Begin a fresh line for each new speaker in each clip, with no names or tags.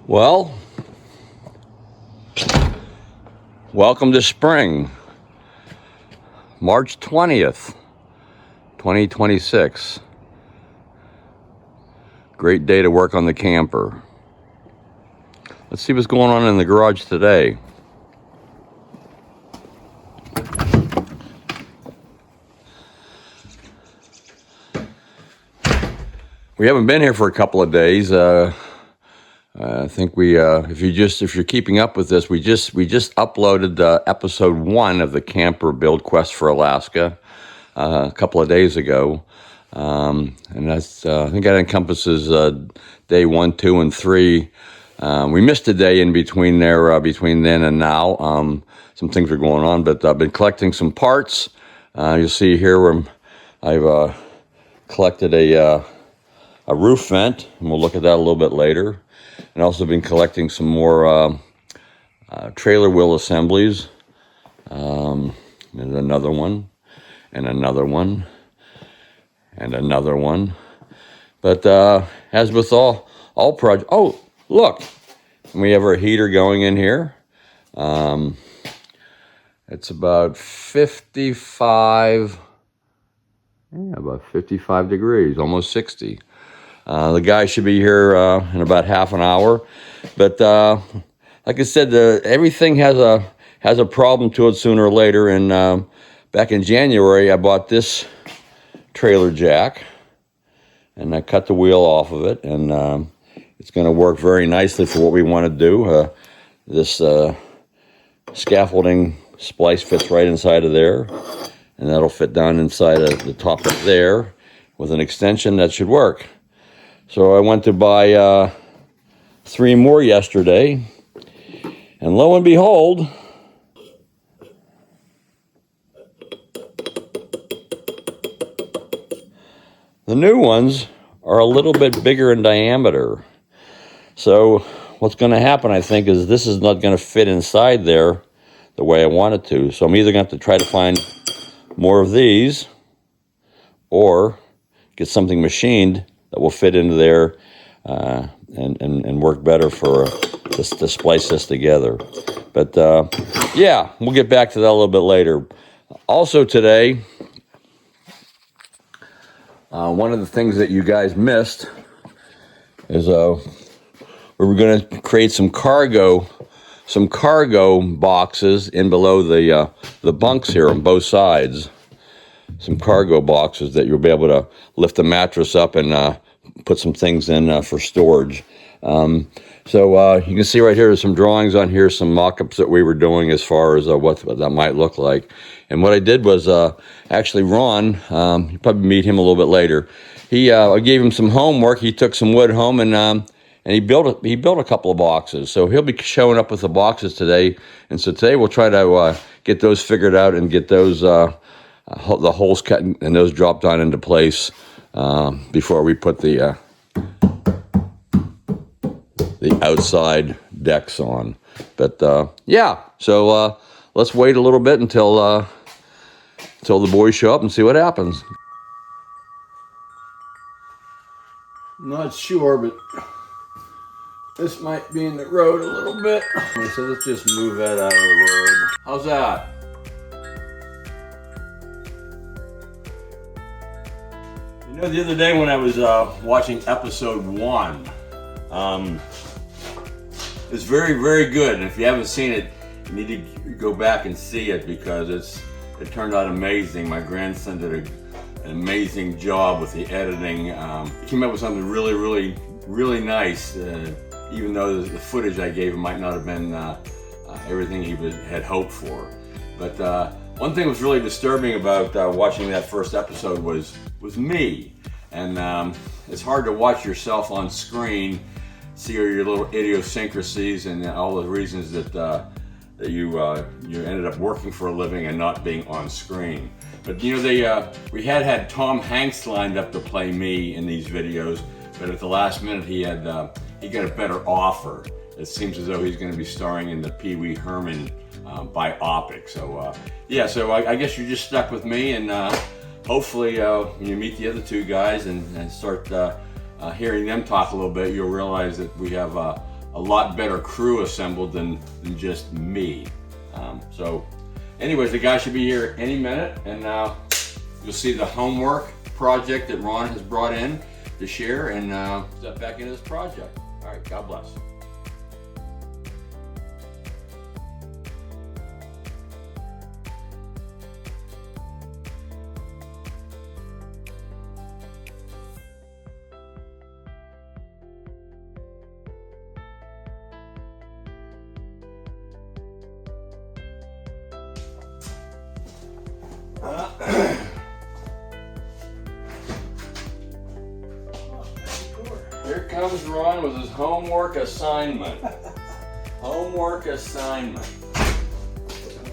Well, welcome to spring, March 20th, 2026. Great day to work on the camper. Let's see what's going on in the garage today. We haven't been here for a couple of days. I think if you're keeping up with this, we just uploaded episode 1 of the camper build quest for Alaska a couple of days ago, and that's I think that encompasses day 1, 2, and 3. We missed a day in between there, between then and now. Some things are going on, but I've been collecting some parts. You'll see here where I've collected a roof vent, and we'll look at that a little bit later. And also been collecting some more trailer wheel assemblies, and another one, and another one, and another one. But as with all projects, oh look, we have our heater going in here. It's about 55 degrees, almost 60. The guy should be here in about half an hour, but like I said, everything has a problem to it sooner or later. And back in January, I bought this trailer jack, and I cut the wheel off of it, and it's going to work very nicely for what we want to do. This scaffolding splice fits right inside of there, and that'll fit down inside of the top of there with an extension that should work. So I went to buy 3 more yesterday, and lo and behold, the new ones are a little bit bigger in diameter. So what's going to happen, I think, is this is not going to fit inside there the way I want it to. So I'm either going to have to try to find more of these or get something machined that will fit into there and work better for to splice this together. But yeah, we'll get back to that a little bit later. Also today, one of the things that you guys missed is we were going to create some cargo boxes in below the bunks here on both sides. Some cargo boxes that you'll be able to lift the mattress up and put some things in for storage. So you can see right here, there's some drawings on here, some mock-ups that we were doing as far as what that might look like. And what I did was actually Ron, you probably meet him a little bit later. I gave him some homework. He took some wood home and he built a couple of boxes. So he'll be showing up with the boxes today. And so today we'll try to get those figured out and get those the holes cut and those dropped down into place before we put the outside decks on. But yeah, so let's wait a little bit until the boys show up and see what happens. Not sure, but this might be in the road a little bit. So let's just move that out of the road. How's that? You know, the other day when I was watching episode 1, it's very, very good. And if you haven't seen it, you need to go back and see it because it turned out amazing. My grandson did an amazing job with the editing. He came up with something really, really, really nice. Even though the footage I gave him might not have been everything he had hoped for. But one thing that was really disturbing about watching that first episode was me. And it's hard to watch yourself on screen, see your little idiosyncrasies and all the reasons that you ended up working for a living and not being on screen. But you know, we had Tom Hanks lined up to play me in these videos, but at the last minute he got a better offer. It seems as though he's going to be starring in the Pee Wee Herman biopic. So yeah, so I guess you're just stuck with me, and hopefully when you meet the other two guys and start hearing them talk a little bit, you'll realize that we have a a lot better crew assembled than just me. So anyways, the guy should be here any minute, and you'll see the homework project that Ron has brought in to share, and step back into this project. All right, God bless. Here comes Ron with his homework assignment. Homework assignment.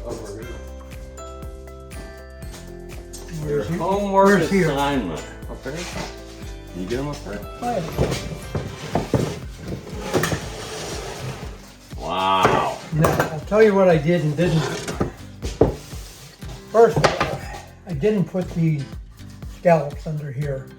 Over here. Your homework assignment. Up there? Can you get him up there? Wow.
Now, I'll tell you what I did and didn't do. First, I didn't put the scallops under here.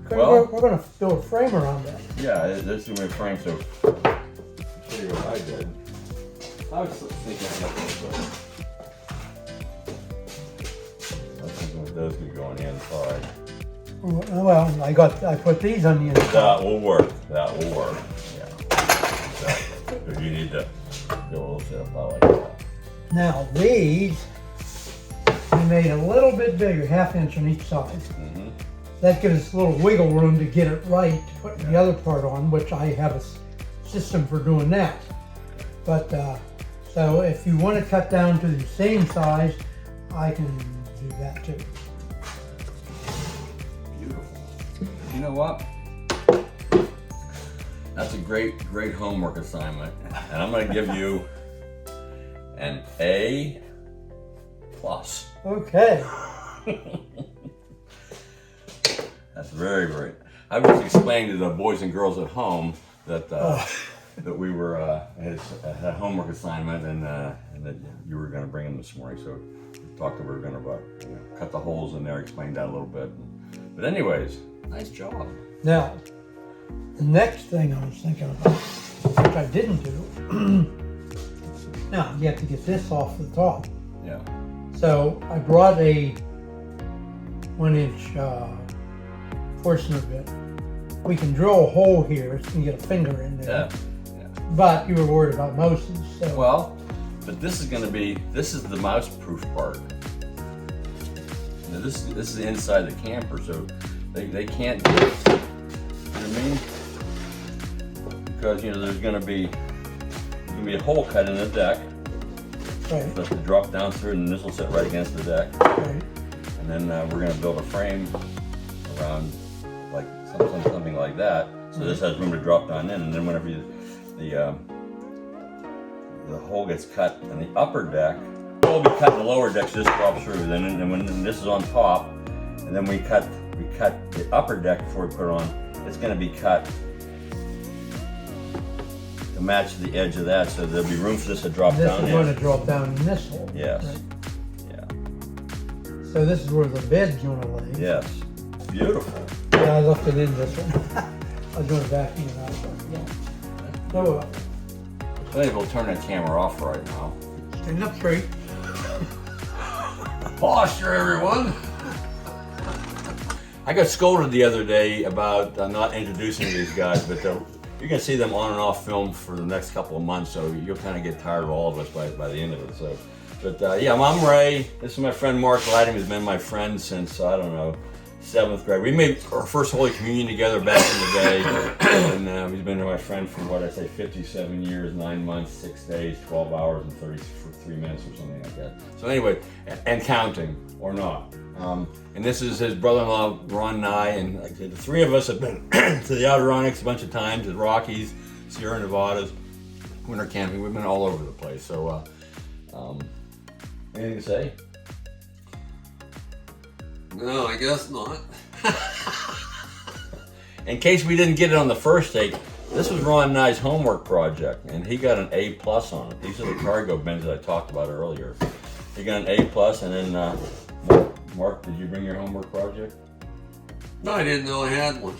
Well,
we're going to build a frame around that.
Yeah, this is going to be a frame, so I'll show you what I did. I was thinking those could go on the inside.
Well, I put these on the inside.
That will work. That will work. Yeah. Exactly. You need to do a little setup like that.
Now these, we made a little bit bigger, 1/2 inch on each side.
Mm-hmm.
That gives us a little wiggle room to get it right, to put the other part on, which I have a system for doing that. But, so if you want to cut down to the same size, I can do that too.
Beautiful. You know what? That's a great homework assignment. And I'm going to give you an A+.
Okay.
That's very. I was explaining to the boys and girls at home that that we were had a homework assignment, and that you were going to bring them this morning. So we talked about we're going to cut the holes in there, explain that a little bit. But anyways, nice job.
Now, the next thing I was thinking about, which I didn't do. Now you have to get this off the top.
Yeah. So
I brought a 1-inch Forstner bit. We can drill a hole here, so you can get a finger in there.
Yeah.
But you were worried about mouses, so.
Well, but this is the mouse-proof part. Now this is inside the camper, so they can't do it. You know what I mean? Because there's gonna be a hole cut in the deck.
Right.
So to drop down through, and this will sit right against the deck.
Right.
And then we're going to build a frame around like something like that. So this has room to drop down in, and then whenever the hole gets cut in the upper deck, it'll be cut in the lower deck, so this drops through. Then when this is on top, and then we cut the upper deck before we put it on, it's going to be cut to match the edge of that, so there'll be room for this to drop down in.
This is going to drop down in this hole.
Yes.
Right?
Yeah.
So this is where the bed's going to lay.
Yes. Beautiful.
Yeah, I left it in this one. I was going to vacuum it out. Yeah. So,
Maybe we'll turn that camera off right now.
stand up straight.
Posture, everyone. I got scolded the other day about not introducing these guys, but you're going to see them on and off film for the next couple of months, so you'll kind of get tired of all of us by the end of it. So, but yeah, I'm Ray. This is my friend Mark Ladding, who's been my friend since, I don't know, 7th grade. We made our first Holy Communion together back in the day, and he's been my friend for, 57 years, 9 months, 6 days, 12 hours, and 33 minutes or something like that. So anyway, and counting, or not. And this is his brother-in-law, Ron Nye, and like I said, the three of us have been to the Adirondacks a bunch of times, the Rockies, Sierra Nevadas, winter camping. We've been all over the place. So, anything to say?
No, I guess not.
In case we didn't get it on the first take, this was Ron Nye's homework project, and he got an A+ on it. These are the cargo bins that I talked about earlier. He got an A+, and then Mark, did you bring your homework project?
No, I didn't know I had one.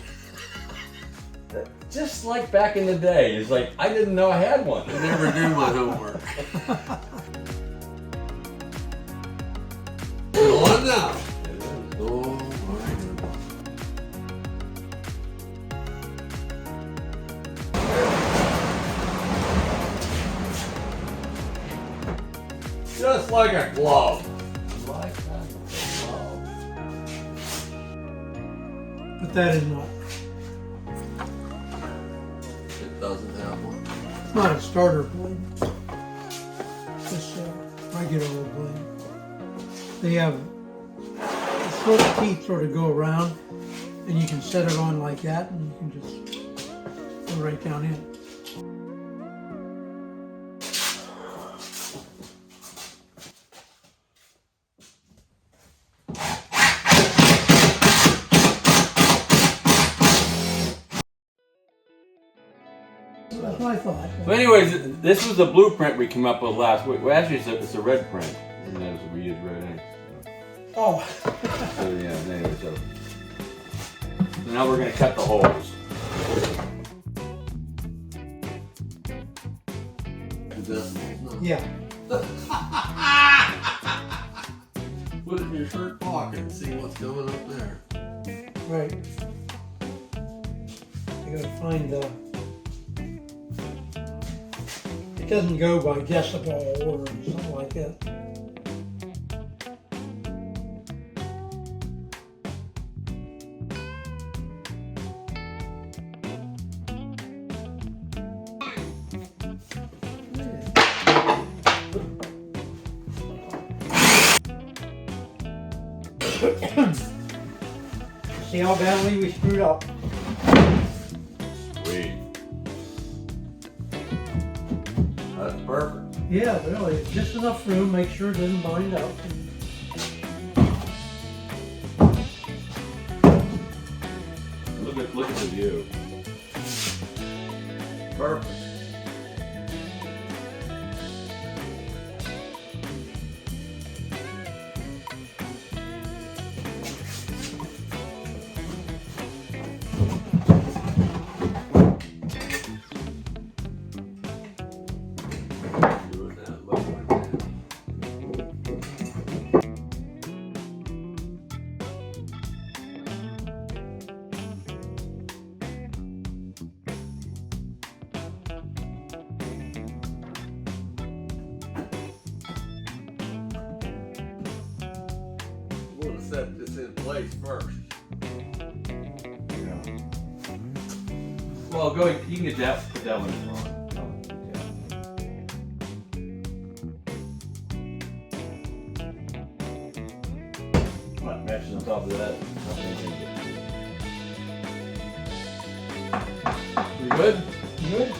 Just like back in the day. It's like, I didn't know I had one.
I never do my homework. Go on now. Oh my goodness.
Just like a glove.
Like that. Wow.
Put that in the,
It doesn't have one.
it's not a starter blade. Just a regular old blade. They have the sort of teeth sort of go around, and you can set it on like that, and you can just go right down in. That's what I thought.
So anyways, this was the blueprint we came up with last week. Well, actually, it's a red print. And then we use red ink.
Oh.
So yeah, anyway, so now we're gonna cut the holes.
Yeah.
Put it in your shirt pocket and see what's going up there.
Right. I gotta find the. It doesn't go by decibel or something like that. See how badly we screwed up.
Sweet. That's perfect.
Yeah, really, just enough room, make sure it doesn't bind up.
Look at the view. Perfect.
Doing that, look like that. We're gonna set this in place first.
Yeah. Well, go. You can get that. Put that one in wrong. Not matching on top of that. You good?
Good?